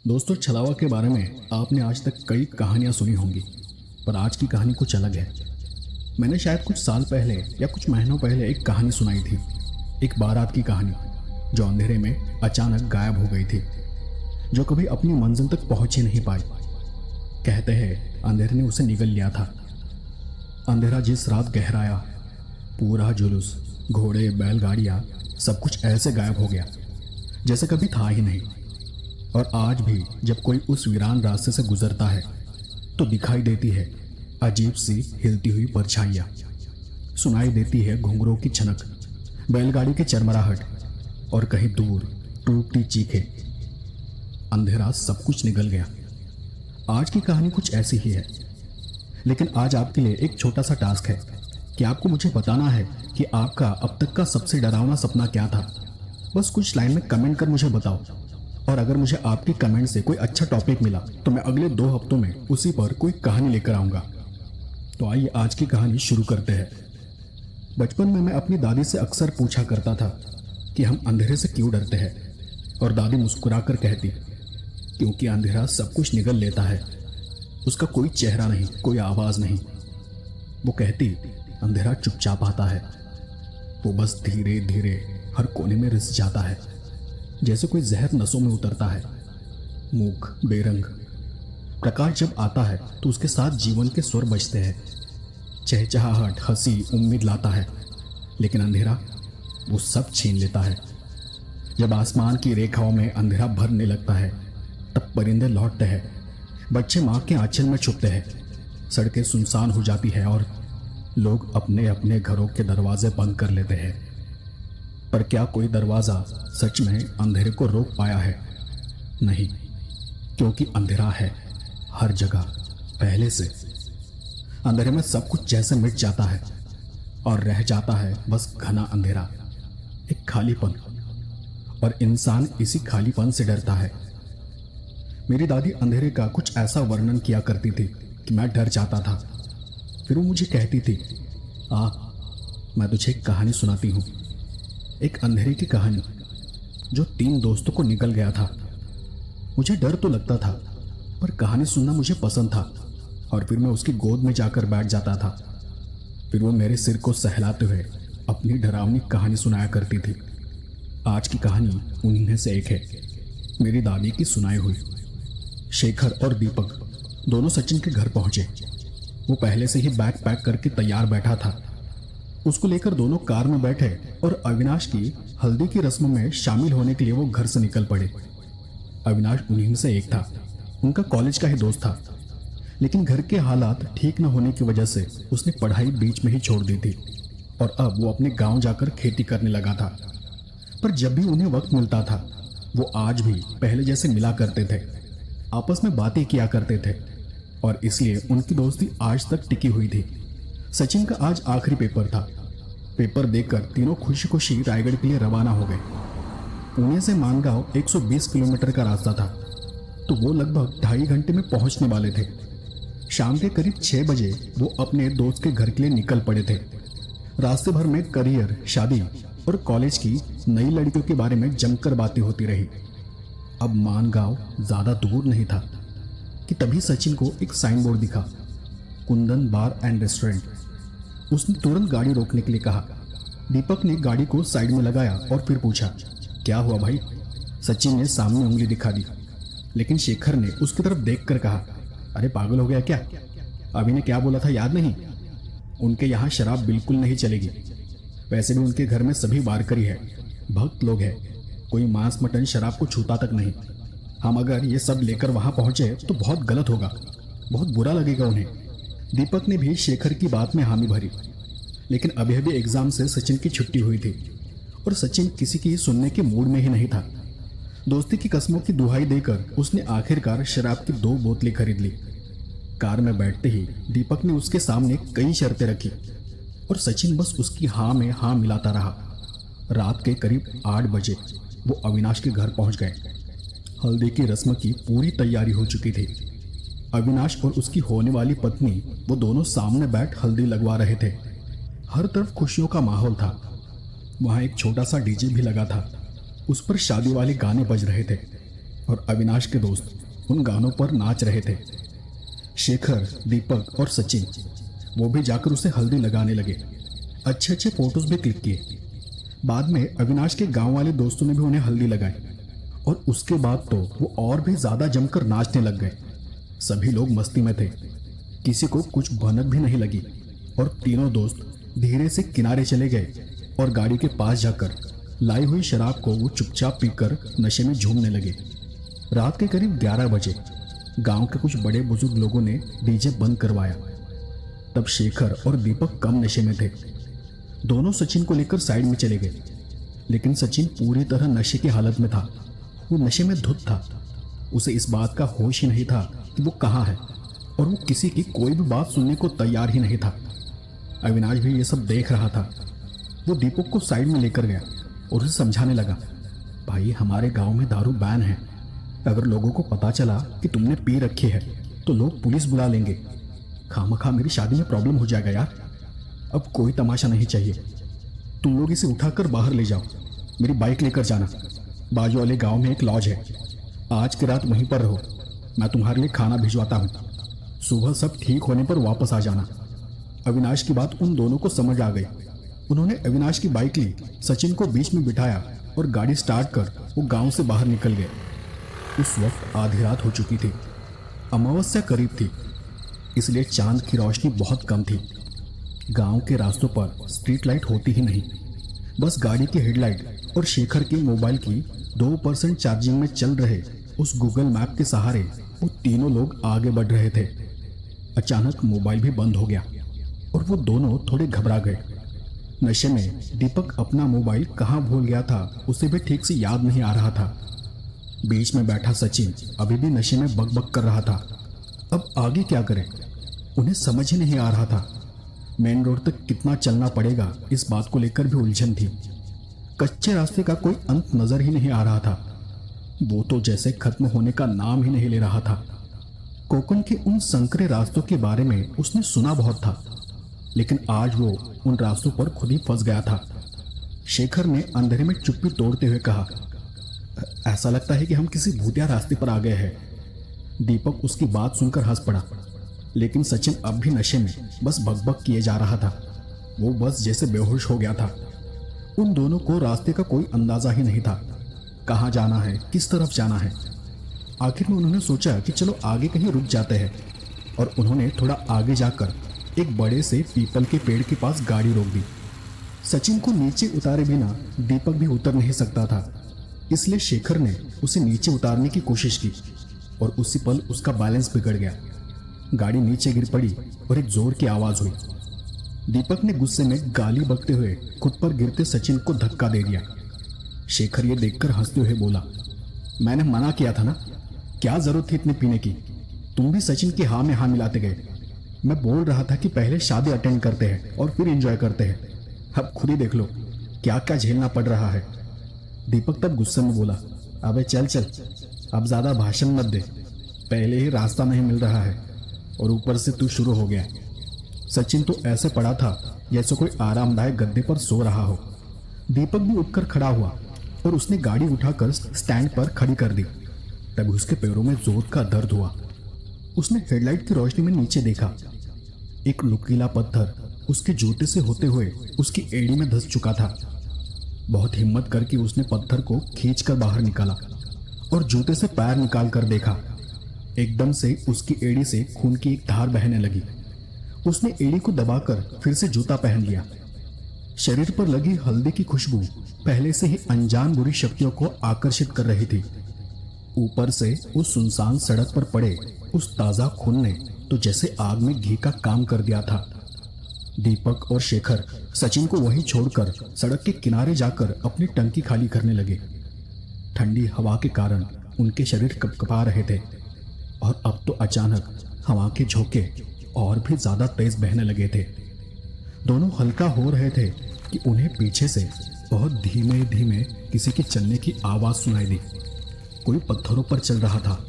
दोस्तों, छलावा के बारे में आपने आज तक कई कहानियां सुनी होंगी, पर आज की कहानी कुछ अलग है। मैंने शायद कुछ साल पहले या कुछ महीनों पहले एक कहानी सुनाई थी, एक बारात की कहानी जो अंधेरे में अचानक गायब हो गई थी, जो कभी अपनी मंजिल तक पहुंच ही नहीं पाई। कहते हैं अंधेरे ने उसे निगल लिया था। अंधेरा जिस रात गहराया, पूरा जुलूस, घोड़े, बैलगाड़ियाँ, सब कुछ ऐसे गायब हो गया जैसे कभी था ही नहीं। और आज भी जब कोई उस वीरान रास्ते से गुजरता है तो दिखाई देती है अजीब सी हिलती हुई परछाइयाँ, सुनाई देती है घुंघरों की छनक, बैलगाड़ी के चरमराहट और कहीं दूर टूटती चीखें। अंधेरा सब कुछ निगल गया। आज की कहानी कुछ ऐसी ही है, लेकिन आज आपके लिए एक छोटा सा टास्क है कि आपको मुझे बताना है कि आपका अब तक का सबसे डरावना सपना क्या था। बस कुछ लाइन में कमेंट कर मुझे बताओ, और अगर मुझे आपकी कमेंट से कोई अच्छा टॉपिक मिला तो मैं अगले 2 हफ्तों में उसी पर कोई कहानी लेकर आऊँगा। तो आइए आज की कहानी शुरू करते हैं। बचपन में मैं अपनी दादी से अक्सर पूछा करता था कि हम अंधेरे से क्यों डरते हैं, और दादी मुस्कुराकर कहती, क्योंकि अंधेरा सब कुछ निगल लेता है, उसका कोई चेहरा नहीं, कोई आवाज़ नहीं। वो कहती, अंधेरा चुपचाप आता है, वो बस धीरे धीरे हर कोने में रिस जाता है, जैसे कोई जहर नसों में उतरता है। मूक, बेरंग। प्रकाश जब आता है तो उसके साथ जीवन के स्वर बजते हैं, चहचहाहट, हंसी, उम्मीद लाता है। लेकिन अंधेरा वो सब छीन लेता है। जब आसमान की रेखाओं में अंधेरा भरने लगता है तब परिंदे लौटते हैं, बच्चे माँ के आंचल में छुपते हैं, सड़कें सुनसान हो जाती है और लोग अपने अपने घरों के दरवाजे बंद कर लेते हैं। पर क्या कोई दरवाज़ा सच में अंधेरे को रोक पाया है? नहीं, क्योंकि अंधेरा है हर जगह पहले से। अंधेरे में सब कुछ जैसे मिट जाता है और रह जाता है बस घना अंधेरा, एक खालीपन, और इंसान इसी खालीपन से डरता है। मेरी दादी अंधेरे का कुछ ऐसा वर्णन किया करती थी कि मैं डर जाता था। फिर वो मुझे कहती थी, आ, मैं तुझे एक कहानी सुनाती हूँ, एक अंधेरे की कहानी जो 3 दोस्तों को निकल गया था। मुझे डर तो लगता था, पर कहानी सुनना मुझे पसंद था, और फिर मैं उसकी गोद में जाकर बैठ जाता था। फिर वो मेरे सिर को सहलाते हुए अपनी डरावनी कहानी सुनाया करती थी। आज की कहानी उन्हीं में से एक है, मेरी दादी की सुनाई हुई। शेखर और दीपक दोनों सचिन के घर पहुंचे। वो पहले से ही बैग पैक करके तैयार बैठा था। उसको लेकर दोनों कार में बैठे और अविनाश की हल्दी की रस्म में शामिल होने के लिए वो घर से निकल पड़े। अविनाश उन्हीं में से एक था, उनका कॉलेज का ही दोस्त था, लेकिन घर के हालात ठीक न होने की वजह से उसने पढ़ाई बीच में ही छोड़ दी थी और अब वो अपने गांव जाकर खेती करने लगा था। पर जब भी उन्हें वक्त मिलता था वो आज भी पहले जैसे मिला करते थे, आपस में बातें किया करते थे, और इसलिए उनकी दोस्ती आज तक टिकी हुई थी। सचिन का आज आखिरी पेपर था। पेपर देकर तीनों खुशी खुशी रायगढ़ के लिए रवाना हो गए। पुणे से मानगांव 120 किलोमीटर का रास्ता था, तो वो लगभग 2.5 घंटे में पहुंचने वाले थे। शाम के करीब 6 बजे वो अपने दोस्त के घर के लिए निकल पड़े थे। रास्ते भर में करियर, शादी और कॉलेज की नई लड़कियों के बारे में जमकर बातें होती रही। अब मानगांव ज़्यादा दूर नहीं था कि तभी सचिन को एक साइन बोर्ड दिखा, कुंदन बार एंड रेस्टोरेंट। उसने तुरंत गाड़ी रोकने के लिए कहा। दीपक ने गाड़ी को साइड में लगाया और फिर पूछा, क्या हुआ भाई? सचिन ने सामने उंगली दिखा दी, लेकिन शेखर ने उसकी तरफ देखकर कहा, अरे पागल हो गया क्या? अभी ने क्या बोला था याद नहीं? उनके यहाँ शराब बिल्कुल नहीं चलेगी। वैसे भी उनके घर में सभी वारकरी है, भक्त लोग हैं, कोई मांस मटन शराब को छूता तक नहीं। हम अगर ये सब लेकर वहाँ पहुँचे तो बहुत गलत होगा, बहुत बुरा लगेगा उन्हें। दीपक ने भी शेखर की बात में हामी भरी, लेकिन अभी अभी एग्जाम से सचिन की छुट्टी हुई थी और सचिन किसी की सुनने के मूड में ही नहीं था। दोस्ती की कसमों की दुहाई देकर उसने आखिरकार शराब की 2 बोतलें खरीद ली। कार में बैठते ही दीपक ने उसके सामने कई शर्तें रखी और सचिन बस उसकी हाँ में हाँ मिलाता रहा। रात के करीब 8 बजे वो अविनाश के घर पहुंच गए। हल्दी की रस्म की पूरी तैयारी हो चुकी थी। अविनाश और उसकी होने वाली पत्नी वो दोनों सामने बैठ हल्दी लगवा रहे थे। हर तरफ खुशियों का माहौल था। वहाँ एक छोटा सा डीजे भी लगा था, उस पर शादी वाले गाने बज रहे थे। और अविनाश के दोस्त उन गानों पर नाच रहे थे। शेखर, दीपक और सचिन वो भी जाकर उसे हल्दी लगाने लगे। अच्छे अच्छे फोटोज भी क्लिक किए। बाद में अविनाश के गांव वाले दोस्तों ने भी उन्हें हल्दी लगाई और उसके बाद तो वो और भी ज़्यादा जमकर नाचने लग गए। सभी लोग मस्ती में थे, किसी को कुछ भनक भी नहीं लगी और तीनों दोस्त धीरे से किनारे चले गए और गाड़ी के पास जाकर लाई हुई शराब को वो चुपचाप पीकर नशे में झूमने लगे। रात के करीब 11 बजे गांव के कुछ बड़े बुजुर्ग लोगों ने डीजे बंद करवाया। तब शेखर और दीपक कम नशे में थे। दोनों सचिन को लेकर साइड में चले गए, लेकिन सचिन पूरी तरह नशे की हालत में था। वो नशे में धुत था। उसे इस बात का होश ही नहीं था कि वो कहाँ है और वो किसी की कोई भी बात सुनने को तैयार ही नहीं था। अविनाश भी ये सब देख रहा था। वो दीपक को साइड में लेकर गया और उसे समझाने लगा, भाई हमारे गांव में दारू बैन है। अगर लोगों को पता चला कि तुमने पी रखी है तो लोग पुलिस बुला लेंगे। खामखा मेरी शादी में प्रॉब्लम हो जाएगा यार। अब कोई तमाशा नहीं चाहिए। तुम लोग इसे उठाकर बाहर ले जाओ, मेरी बाइक लेकर जाना। बाजू वाले गांव में एक लॉज है, आज की रात वहीं पर रहो। मैं तुम्हारे लिए खाना भिजवाता हूँ। सुबह सब ठीक होने पर वापस आ जाना। अविनाश की बात उन दोनों को समझ आ गई। उन्होंने अविनाश की बाइक ली, सचिन को बीच में बिठाया और गाड़ी स्टार्ट कर वो गांव से बाहर निकल गए। उस वक्त आधी रात हो चुकी थी। अमावस्या करीब थी, इसलिए चांद की रोशनी बहुत कम थी। गांव के रास्तों पर स्ट्रीट लाइट होती ही नहीं, बस गाड़ी की हेडलाइट और शेखर के मोबाइल की 2% चार्जिंग में चल रहे उस गूगल मैप के सहारे वो तीनों लोग आगे बढ़ रहे थे। अचानक मोबाइल भी बंद हो गया और वो दोनों थोड़े घबरा गए। नशे में दीपक अपना मोबाइल कहाँ भूल गया था उसे भी ठीक से याद नहीं आ रहा था। बीच में बैठा सचिन अभी भी नशे में बकबक कर रहा था। अब आगे क्या करें उन्हें समझ ही नहीं आ रहा था। मेन रोड तक कितना चलना पड़ेगा इस बात को लेकर भी उलझन थी। कच्चे रास्ते का कोई अंत नजर ही नहीं आ रहा था। वो तो जैसे खत्म होने का नाम ही नहीं ले रहा था। कोकण के उन संकरे रास्तों के बारे में उसने सुना बहुत था, लेकिन आज वो उन रास्तों पर खुद ही फंस गया था। शेखर ने अंधेरे में चुप्पी तोड़ते हुए कहा, ऐसा लगता है कि हम किसी भूतिया रास्ते पर आ गए हैं। दीपक उसकी बात सुनकर हंस पड़ा, लेकिन सचिन अब भी नशे में बस बकबक किए जा रहा था। वो बस जैसे बेहोश हो गया था। उन दोनों को रास्ते का कोई अंदाजा ही नहीं था, कहाँ जाना है, किस तरफ जाना है। आखिर में उन्होंने सोचा कि चलो आगे कहीं रुक जाते हैं, और उन्होंने थोड़ा आगे जाकर एक बड़े से पीपल के पेड़ के पास गाड़ी रोक दी। सचिन को नीचे उतारे बिना दीपक भी उतर नहीं सकता था, इसलिए शेखर ने उसे नीचे उतारने की कोशिश की और उसी पल उसका बैलेंस बिगड़ गया। गाड़ी नीचे गिर पड़ी और एक जोर की आवाज हुई। दीपक ने गुस्से में गाली बकते हुए खुद पर गिरते सचिन को धक्का दे दिया। शेखर ये देखकर हंसते हुए बोला, मैंने मना किया था ना, क्या जरूरत थी इतने पीने की। तुम भी सचिन की हाँ में हाँ मिलाते गए। मैं बोल रहा था कि पहले शादी अटेंड करते हैं और फिर एंजॉय करते हैं। अब खुद ही देख लो क्या क्या झेलना पड़ रहा है। दीपक तब गुस्से में बोला, अबे चल चल, अब ज्यादा भाषण मत दे। पहले ही रास्ता नहीं मिल रहा है और ऊपर से तू शुरू हो गया। सचिन तो ऐसे पड़ा था जैसे कोई आरामदायक गद्दे पर सो रहा हो। दीपक भी उठकर खड़ा हुआ और उसने गाड़ी उठाकर स्टैंड पर खड़ी कर दी। तभी उसके पैरों में जोर का दर्द हुआ। उसने हेडलाइट की रोशनी में नीचे देखा। एक नुकीला पत्थर उसके जूते से होते हुए उसकी एड़ी में धंस चुका था। बहुत हिम्मत करके उसने पत्थर को खींचकर बाहर निकाला और जूते से पैर निकाल कर देखा। एकदम से उसकी एड़ी से खून की एक धार बहने लगी। उसने एड़ी को दबाकर फिर से जूता पहन लिया। शरीर पर लगी हल्दी की खुशबू पहले से ही अनजान बुरी शक्तियों को आकर्षित कर रही थी। ऊपर से उस सुनसान सड़क पर पड़े उस ताजा खून ने तो जैसे आग में घी का काम कर दिया था। दीपक और शेखर सचिन को वहीं छोड़कर सड़क के किनारे जाकर अपनी टंकी खाली करने लगे। ठंडी हवा के कारण उनके शरीर कपकपा रहे थे और अब तो अचानक हवा के झोंके और भी ज्यादा तेज बहने लगे थे। दोनों हल्का हो रहे थे कि उन्हें पीछे से बहुत धीमे धीमे किसी के चलने की आवाज सुनाई दी। कोई पत्थरों पर चल रहा था।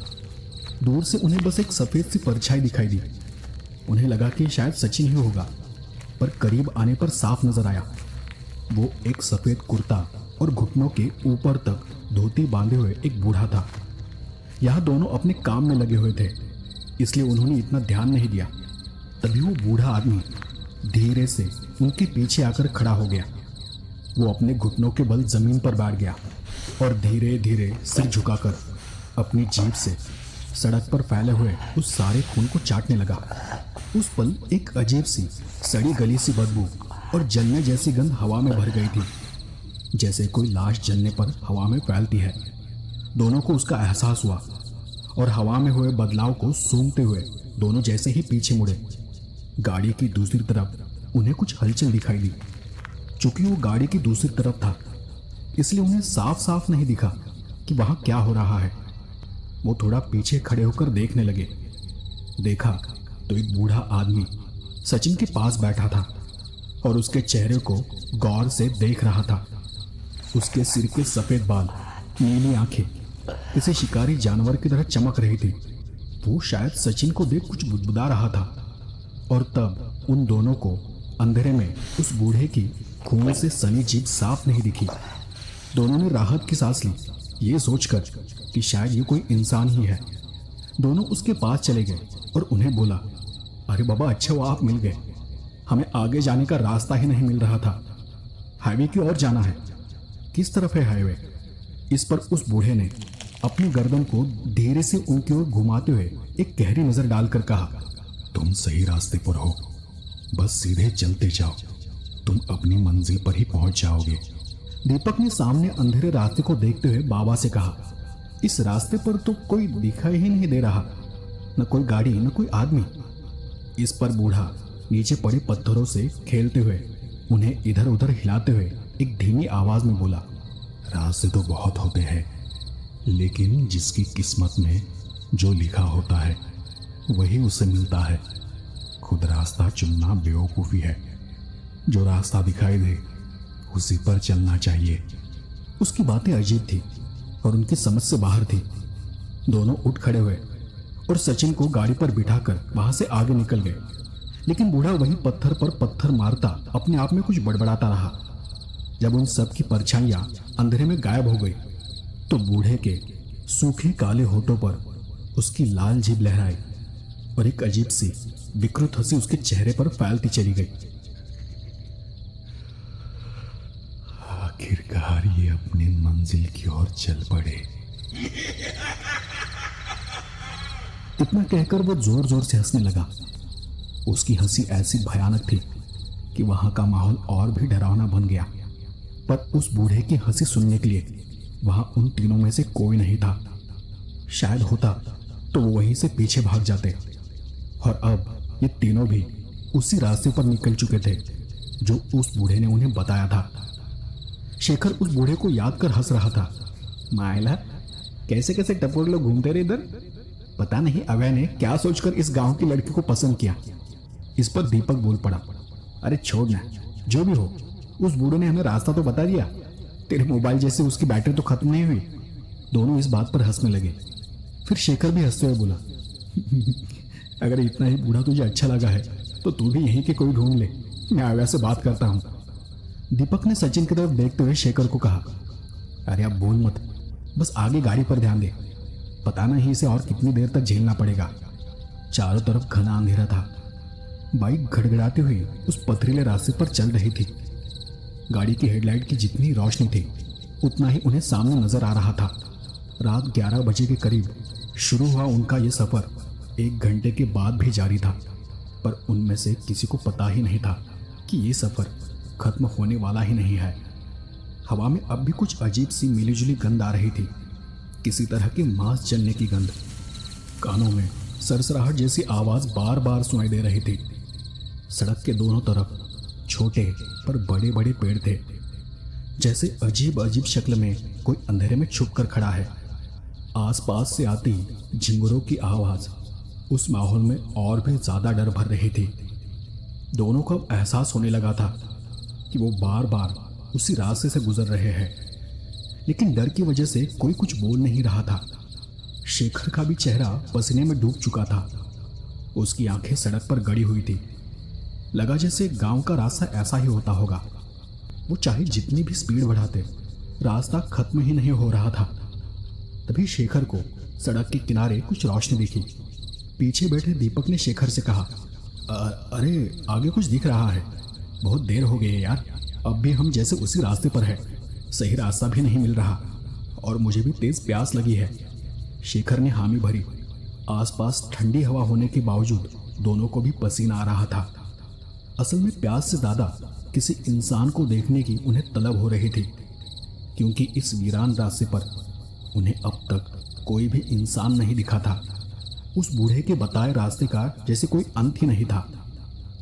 दूर से उन्हें बस एक सफेद सी परछाई दिखाई दी। उन्हें लगा कि शायद सचिन ही होगा, पर करीब आने पर साफ नजर आया। वो एक सफेद कुर्ता और घुटनों के ऊपर तक धोती बांधे हुए एक बूढ़ा था। यहाँ दोनों अपने काम में लगे हुए थे, इसलिए उन्होंने इतना ध्यान नहीं दिया। तभी वो बूढ़ा आदमी धीरे से उनके पीछे आकर खड़ा हो गया। वो अपने घुटनों के बल जमीन पर बैठ गया और धीरे धीरे सिर झुकाकर अपनी जीभ से सड़क पर फैले हुए उस सारे खून को चाटने लगा। उस पल एक अजीब सी सड़ी गली सी बदबू और जलने जैसी गंध हवा में भर गई थी, जैसे कोई लाश जलने पर हवा में फैलती है। दोनों को उसका एहसास हुआ और हवा में हुए बदलाव को सूंघते हुए दोनों जैसे ही पीछे मुड़े, गाड़ी की दूसरी तरफ उन्हें कुछ हलचल दिखाई दी। चूंकि वो गाड़ी की दूसरी तरफ था, इसलिए उन्हें साफ साफ नहीं दिखा कि वहां क्या हो रहा है। वो थोड़ा पीछे खड़े होकर देखने लगे। देखा तो एक बूढ़ा आदमी सचिन के पास बैठा था और उसके चेहरे को गौर से देख रहा था। उसके सिर के सफेद बाल, नीली आंखें किसी शिकारी जानवर की तरह चमक रही थी। वो शायद सचिन को देख कुछ बुदबुदा रहा था। और तब उन दोनों को अंधेरे में उस बूढ़े की खून से सनी जीभ साफ नहीं दिखी। दोनों ने राहत की सांस ली, ये सोचकर कि शायद ये कोई इंसान ही है। दोनों उसके पास चले गए और उन्हें बोला, अरे बाबा, अच्छा हुआ आप मिल गए। हमें आगे जाने का रास्ता ही नहीं मिल रहा था। हाईवे की ओर जाना है। किस तरफ है हाईवे? इस पर उस बूढ़े ने अपनी गर्दन को धीरे से उनकी ओर घुमाते हुए एक गहरी नजर डालकर कहा, तुम सही रास्ते पर हो, बस सीधे चलते जाओ, तुम अपनी मंजिल पर ही पहुंच जाओगे। दीपक ने सामने अंधेरे रास्ते को देखते हुए बाबा से कहा, इस रास्ते पर तो कोई दिखाई ही नहीं दे रहा, न कोई गाड़ी न कोई आदमी। इस पर बूढ़ा नीचे पड़े पत्थरों से खेलते हुए उन्हें इधर उधर हिलाते हुए एक धीमी आवाज में बोला, रास्ते तो बहुत होते हैं, लेकिन जिसकी किस्मत में जो लिखा होता है वही उसे मिलता है। खुद रास्ता चुनना बेवकूफ़ी है। जो रास्ता दिखाई दे उसी पर चलना चाहिए। उसकी बातें अजीब थी और उनकी समझ से बाहर थी। दोनों उठ खड़े हुए और सचिन को गाड़ी पर बिठाकर वहां से आगे निकल गए। लेकिन बूढ़ा वही पत्थर पर पत्थर मारता अपने आप में कुछ बड़बड़ाता रहा। जब उन सब की परछाइयां अंधेरे में गायब हो गई तो बूढ़े के सूखे काले होठों पर उसकी लाल जीभ लहराई और एक अजीब सी विकृत हंसी उसके चेहरे पर फैलती चली गई। आखिरकार ये अपनी मंजिल की ओर चल पड़े। इतना कहकर वो जोर जोर से हंसने लगा। उसकी हंसी ऐसी भयानक थी कि वहां का माहौल और भी डरावना बन गया। पर उस बूढ़े की हंसी सुनने के लिए वहां उन तीनों में से कोई नहीं था। शायद होता तो वो वहीं से पीछे भाग जाते। और अब ये तीनों भी उसी रास्ते पर निकल चुके थे जो उस बूढ़े ने उन्हें बताया था। शेखर उस बूढ़े को याद कर हंस रहा था। मायला, कैसे कैसे टपोर लोग घूमते रहे इधर। पता नहीं अवय ने क्या सोचकर इस गांव की लड़की को पसंद किया। इस पर दीपक बोल पड़ा, अरे छोड़ ना, जो भी हो, उस बूढ़े ने हमें रास्ता तो बता दिया। तेरे मोबाइल जैसे उसकी बैटरी तो खत्म नहीं हुई। दोनों इस बात पर हंसने लगे। फिर शेखर भी हंसते हुए बोला, अगर इतना ही बूढ़ा तुझे अच्छा लगा है तो तू भी यहीं के कोई ढूंढ ले, मैं अवय से बात करता हूँ। दीपक ने सचिन की तरफ देखते हुए शेखर को कहा, अरे अब बोल मत, बस आगे गाड़ी पर ध्यान दे। पता नहीं इसे और कितनी देर तक झेलना पड़ेगा। चारों तरफ घना अंधेरा था। बाइक गड़गड़ाती हुई उस पथरीले रास्ते पर चल रही थी। गाड़ी की हेडलाइट की जितनी रोशनी थी उतना ही उन्हें सामने नजर आ रहा था। रात 11 बजे के करीब शुरू हुआ उनका यह सफर 1 घंटे के बाद भी जारी था। पर उनमें से किसी को पता ही नहीं था कि ये सफर खत्म होने वाला ही नहीं है। हवा में अब भी कुछ अजीब सी मिलीजुली गंध आ रही थी, किसी तरह के मांस जलने की गंध। कानों में सरसराहट जैसी आवाज बार बार सुनाई दे रही थी। सड़क के दोनों तरफ छोटे पर बड़े बड़े पेड़ थे, जैसे अजीब अजीब शक्ल में कोई अंधेरे में छुप कर खड़ा है। आसपास से आती झिंगुरों की आवाज उस माहौल में और भी ज्यादा डर भर रही थी। दोनों को अब एहसास होने लगा था कि वो बार बार उसी रास्ते से गुजर रहे हैं, लेकिन डर की वजह से कोई कुछ बोल नहीं रहा था। शेखर का भी चेहरा पसीने में डूब चुका था। उसकी आंखें सड़क पर गड़ी हुई थी। लगा जैसे गांव का रास्ता ऐसा ही होता होगा। वो चाहे जितनी भी स्पीड बढ़ाते, रास्ता खत्म ही नहीं हो रहा था। तभी शेखर को सड़क के किनारे कुछ रोशनी दिखी। पीछे बैठे दीपक ने शेखर से कहा, अरे आगे कुछ दिख रहा है, बहुत देर हो गई है यार, अब भी हम जैसे उसी रास्ते पर है, सही रास्ता भी नहीं मिल रहा और मुझे भी तेज प्यास लगी है। शेखर ने हामी भरी। आसपास ठंडी हवा होने के बावजूद दोनों को भी पसीना आ रहा था। असल में प्यास से ज़्यादा किसी इंसान को देखने की उन्हें तलब हो रही थी, क्योंकि इस वीरान रास्ते पर उन्हें अब तक कोई भी इंसान नहीं दिखा था। उस बूढ़े के बताए रास्ते का जैसे कोई अंत ही नहीं था।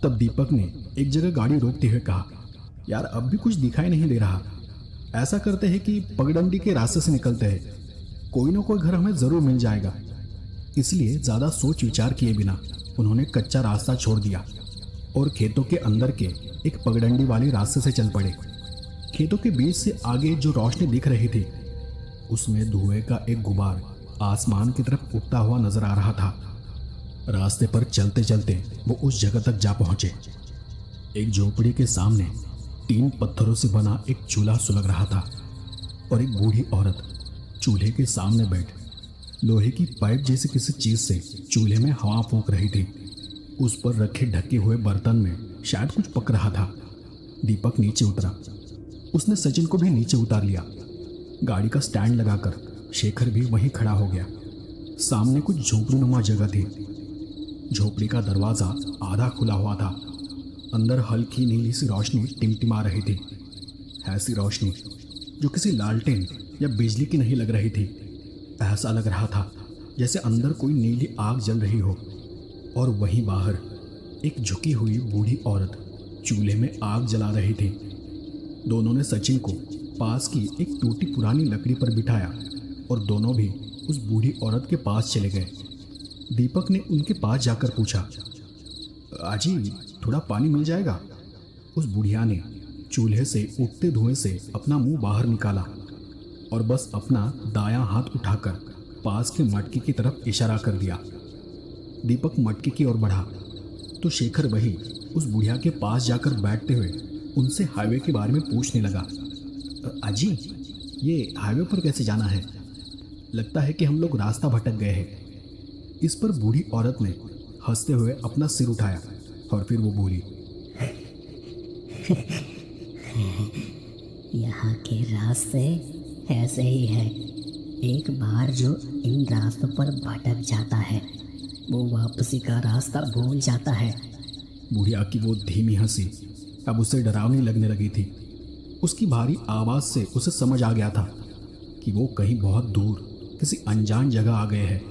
तब दीपक ने एक जगह गाड़ी रोकते हुए कहा, यार अब भी कुछ दिखाई नहीं दे रहा, ऐसा करते हैं कि पगडंडी के रास्ते से निकलते हैं, कोई ना कोई घर हमें ज़रूर मिल जाएगा। इसलिए ज़्यादा सोच विचार किए बिना उन्होंने कच्चा रास्ता छोड़ दिया और खेतों के अंदर के एक पगडंडी वाले रास्ते से चल पड़े। खेतों के बीच से आगे जो रोशनी दिख रही थी उसमें धुएं का एक गुबार आसमान की तरफ उठता हुआ नजर आ रहा था। रास्ते पर चलते चलते वो उस जगह तक जा पहुंचे। एक झोपड़ी के सामने 3 पत्थरों से बना एक चूल्हा सुलग रहा था और एक बूढ़ी औरत चूल्हे के सामने बैठ लोहे की पाइप जैसी किसी चीज से चूल्हे में हवा फूंक रही थी। उस पर रखे ढके हुए बर्तन में शायद कुछ पक रहा था। दीपक नीचे उतरा। उसने सचिन को भी नीचे उतार लिया। गाड़ी का स्टैंड लगाकर शेखर भी वहीं खड़ा हो गया। सामने कुछ झोपड़ीनुमा जगह थी। झोपड़ी का दरवाज़ा आधा खुला हुआ था। अंदर हल्की नीली सी रोशनी टिमटिमा रही थी। ऐसी रोशनी जो किसी लालटेन या बिजली की नहीं लग रही थी। ऐसा लग रहा था जैसे अंदर कोई नीली आग जल रही हो और वहीं बाहर एक झुकी हुई बूढ़ी औरत चूल्हे में आग जला रही थी। दोनों ने सचिन को पास की एक टूटी पुरानी लकड़ी पर बिठाया और दोनों भी उस बूढ़ी औरत के पास चले गए। दीपक ने उनके पास जाकर पूछा, आजी थोड़ा पानी मिल जाएगा? उस बुढ़िया ने चूल्हे से उठते धुएं से अपना मुंह बाहर निकाला और बस अपना दायां हाथ उठाकर पास के मटकी की तरफ इशारा कर दिया। दीपक मटकी की ओर बढ़ा तो शेखर वही उस बुढ़िया के पास जाकर बैठते हुए उनसे हाईवे के बारे में पूछने लगा। आजी ये हाईवे पर कैसे जाना है? लगता है कि हम लोग रास्ता भटक गए हैं। इस पर बूढ़ी औरत ने हंसते हुए अपना सिर उठाया और फिर वो बोली, यहाँ के रास्ते ऐसे ही है। एक बार जो इन रास्तों पर भटक जाता है वो वापसी का रास्ता भूल जाता है। बुढ़िया की वो धीमी हंसी अब उसे डरावनी लगने लगी थी। उसकी भारी आवाज़ से उसे समझ आ गया था कि वो कहीं बहुत दूर किसी अनजान जगह आ गए हैं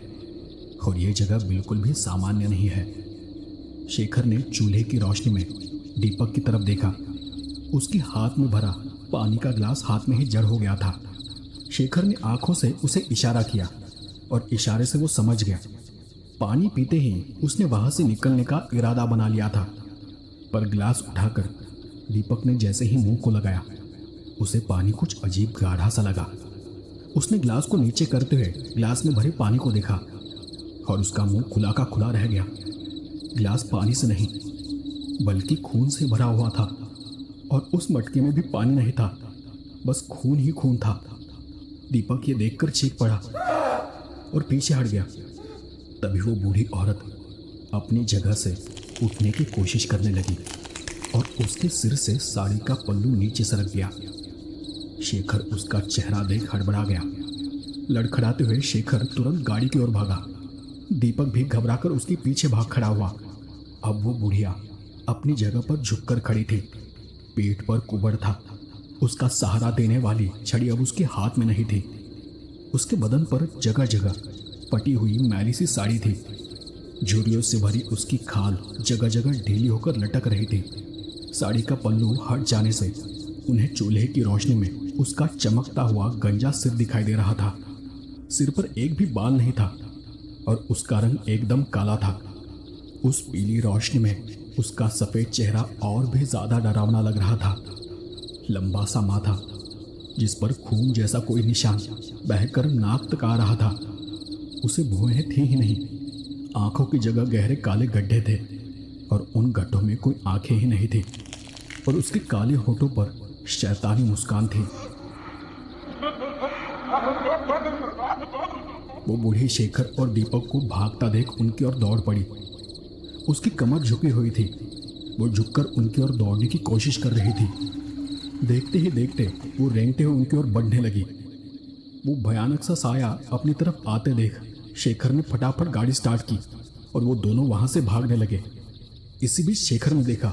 और ये जगह बिल्कुल भी सामान्य नहीं है। शेखर ने चूल्हे की रोशनी में दीपक की तरफ देखा। उसके हाथ में भरा पानी का गिलास हाथ में ही जड़ हो गया था। शेखर ने आंखों से उसे इशारा किया और इशारे से वो समझ गया। पानी पीते ही उसने वहां से निकलने का इरादा बना लिया था, पर गिलास उठाकर दीपक ने जैसे ही मुंह को लगाया उसे पानी कुछ अजीब गाढ़ा सा लगा। उसने गिलास को नीचे करते हुए गिलास में भरे पानी को देखा और उसका मुंह खुला का खुला रह गया। गिलास पानी से नहीं बल्कि खून से भरा हुआ था और उस मटके में भी पानी नहीं था, बस खून ही खून था। दीपक ये देखकर चीख पड़ा और पीछे हट गया। तभी वो बूढ़ी औरत अपनी जगह से उठने की कोशिश करने लगी और उसके सिर से साड़ी का पल्लू नीचे सरक गया। शेखर उसका चेहरा देख हड़बड़ा गया। लड़खड़ाते हुए शेखर तुरंत गाड़ी की ओर भागा। दीपक भी घबराकर उसके पीछे भाग खड़ा हुआ। अब वो बुढ़िया अपनी जगह पर झुककर खड़ी थी। पीठ पर कुबड़ था। उसका सहारा देने वाली छड़ी अब उसके हाथ में नहीं थी। उसके बदन पर जगह जगह पटी हुई मैली सी साड़ी थी। झुर्रियों से भरी उसकी खाल जगह जगह ढीली होकर लटक रही थी। साड़ी का पल्लू हट जाने से उन्हें चूल्हे की रोशनी में उसका चमकता हुआ गंजा सिर दिखाई दे रहा था। सिर पर एक भी बाल नहीं था और उसका रंग एकदम काला था। उस पीली रोशनी में उसका सफ़ेद चेहरा और भी ज़्यादा डरावना लग रहा था। लंबा सा माथा जिस पर खून जैसा कोई निशान बहकर नाक तक आ रहा था। उसे भौहें थी ही नहीं, आंखों की जगह गहरे काले गड्ढे थे और उन गड्ढों में कोई आंखें ही नहीं थी और उसके काले होठों पर शैतानी मुस्कान थी। वो बूढ़ी शेखर और दीपक को भागता देख उनकी ओर दौड़ पड़ी। उसकी कमर झुकी हुई थी। वो झुककर उनकी ओर दौड़ने की कोशिश कर रही थी। देखते ही देखते वो रेंगते हुए उनकी ओर बढ़ने लगी। वो भयानक सा साया अपनी तरफ आते देख शेखर ने फटाफट गाड़ी स्टार्ट की और वो दोनों वहां से भागने लगे। इसी बीच शेखर ने देखा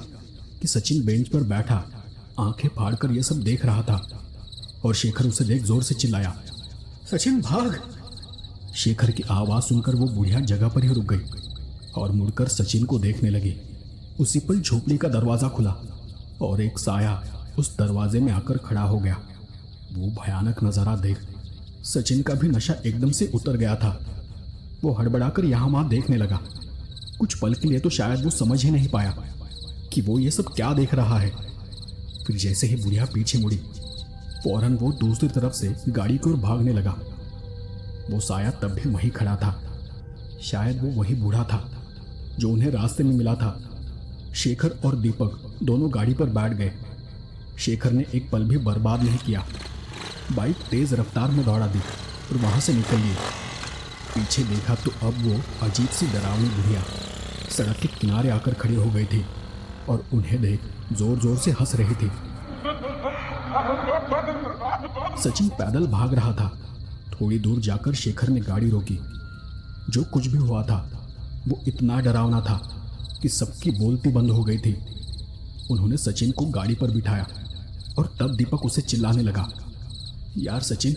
कि सचिन बेंच पर बैठा आंखें फाड़कर यह सब देख रहा था और शेखर उसे देख जोर से चिल्लाया, सचिन भाग। शेखर की आवाज सुनकर वो बुढ़िया जगह पर ही रुक गई और मुड़कर सचिन को देखने लगी। उसी पल झोपड़ी का दरवाजा खुला और एक साया उस दरवाजे में आकर खड़ा हो गया। वो भयानक नजारा देख सचिन का भी नशा एकदम से उतर गया था। वो हड़बड़ाकर यहाँ वहां देखने लगा। कुछ पल के लिए तो शायद वो समझ ही नहीं पाया कि वो ये सब क्या देख रहा है। फिर जैसे ही बुढ़िया पीछे मुड़ी, फौरन वो दूसरी तरफ से गाड़ी की ओर भागने लगा। वो साया तब भी वहीं खड़ा था। शायद वो वही बूढ़ा था जो उन्हें रास्ते में मिला था। शेखर और दीपक दोनों गाड़ी पर बैठ गए। शेखर ने एक पल भी बर्बाद नहीं किया। बाइक तेज रफ्तार में दौड़ा दी और वहां से निकल गई। पीछे देखा तो अब वो अजीब सी डरावनी बुढ़िया सड़क के किनारे आकर खड़ी हो गई थी और उन्हें देख जोर जोर से हंस रही थी। सचिन पैदल भाग रहा था। थोड़ी दूर जाकर शेखर ने गाड़ी रोकी। जो कुछ भी हुआ था वो इतना डरावना था कि सबकी बोलती बंद हो गई थी। उन्होंने सचिन को गाड़ी पर बिठाया और तब दीपक उसे चिल्लाने लगा, यार सचिन,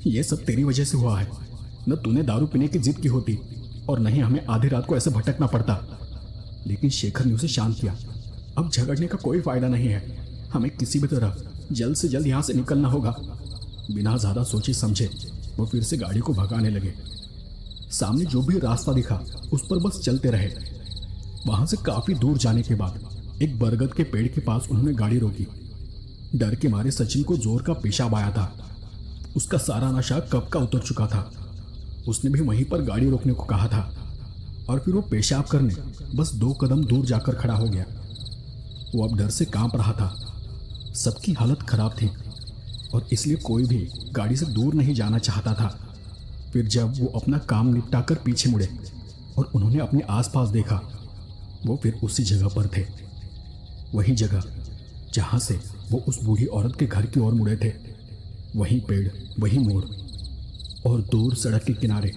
ये सब तेरी वजह से हुआ है। न तूने दारू पीने की जिद की होती और न ही हमें आधी रात को ऐसे भटकना पड़ता। लेकिन शेखर ने उसे शांत किया। अब झगड़ने का कोई फायदा नहीं है। हमें किसी भी तरह जल्द से जल्द यहाँ से निकलना होगा। बिना ज्यादा सोचे समझे वो फिर से गाड़ी को भगाने लगे। सामने जो भी रास्ता दिखा उस पर बस चलते रहे। वहां से काफी दूर जाने के बाद एक बरगद के पेड़ के पास उन्होंने गाड़ी रोकी। डर के मारे सचिन को जोर का पेशाब आया था। उसका सारा नशा कब का उतर चुका था। उसने भी वहीं पर गाड़ी रोकने को कहा था और फिर वो पेशाब करने बस 2 कदम दूर जाकर खड़ा हो गया। वो अब डर से कांप रहा था। सबकी हालत खराब थी और इसलिए कोई भी गाड़ी से दूर नहीं जाना चाहता था। फिर जब वो अपना काम निपटाकर पीछे मुड़े और उन्होंने अपने आसपास देखा, वो फिर उसी जगह पर थे। वही जगह जहां से वो उस बूढ़ी औरत के घर की ओर मुड़े थे। वही पेड़, वही मोड़ और दूर सड़क के किनारे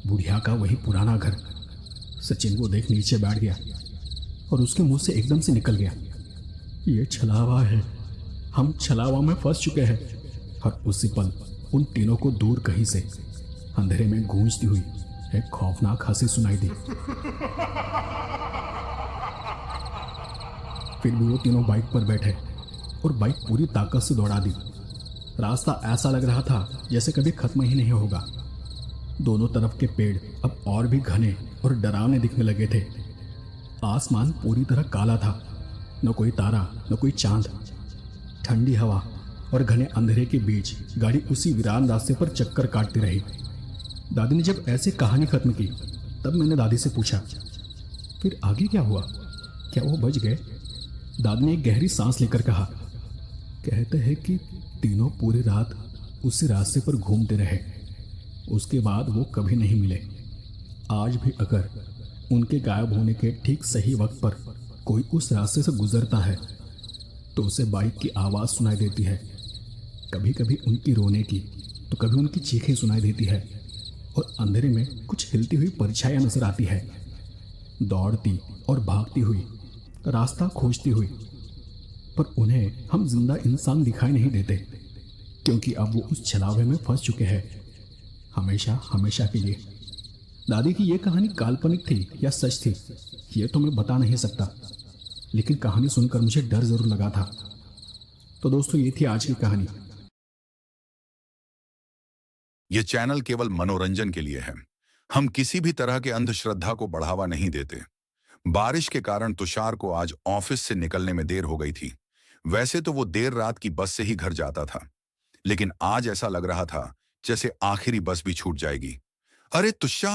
बुढ़िया का वही पुराना घर। सचिन वो देख नीचे बैठ गया और उसके मुंह से एकदम से निकल गया, ये छलावा है। हम छलावा में फंस चुके हैं। और उसी पल उन तीनों को दूर कहीं से अंधेरे में गूंजती हुई एक खौफनाक हंसी सुनाई दी। फिर भी वो तीनों बाइक पर बैठे और बाइक पूरी ताकत से दौड़ा दी। रास्ता ऐसा लग रहा था जैसे कभी खत्म ही नहीं होगा। दोनों तरफ के पेड़ अब और भी घने और डरावने दिखने लगे थे। आसमान पूरी तरह काला था। न कोई तारा, न कोई चांद। ठंडी हवा और घने अंधेरे के बीच गाड़ी उसी वीरान रास्ते पर चक्कर काटती रही। दादी ने जब ऐसे कहानी खत्म की तब मैंने दादी से पूछा, फिर आगे क्या हुआ? क्या वो बच गए? दादी ने एक गहरी सांस लेकर कहा, कहते हैं कि तीनों पूरी रात उसी रास्ते पर घूमते रहे। उसके बाद वो कभी नहीं मिले। आज भी अगर उनके गायब होने के ठीक सही वक्त पर कोई उस रास्ते से गुजरता है तो उसे बाइक की आवाज़ सुनाई देती है। कभी कभी उनकी रोने की तो कभी उनकी चीखें सुनाई देती है और अंधेरे में कुछ हिलती हुई परछाइयाँ नजर आती है, दौड़ती और भागती हुई, रास्ता खोजती हुई। पर उन्हें हम जिंदा इंसान दिखाई नहीं देते क्योंकि अब वो उस छलावे में फंस चुके हैं, हमेशा हमेशा के लिए। दादी की ये कहानी काल्पनिक थी या सच थी ये तो मैं बता नहीं सकता, लेकिन कहानी सुनकर मुझे डर जरूर लगा था। तो दोस्तों, ये थी आज की कहानी। ये चैनल केवल मनोरंजन के लिए है। हम किसी भी तरह के अंधश्रद्धा को बढ़ावा नहीं देते। बारिश के कारण तुषार को आज ऑफिस से निकलने में देर हो गई थी। वैसे तो वो देर रात की बस से ही घर जाता था, लेकिन आज ऐसा लग रहा था जैसे आखिरी बस भी छूट जाएगी। अरे तुषार!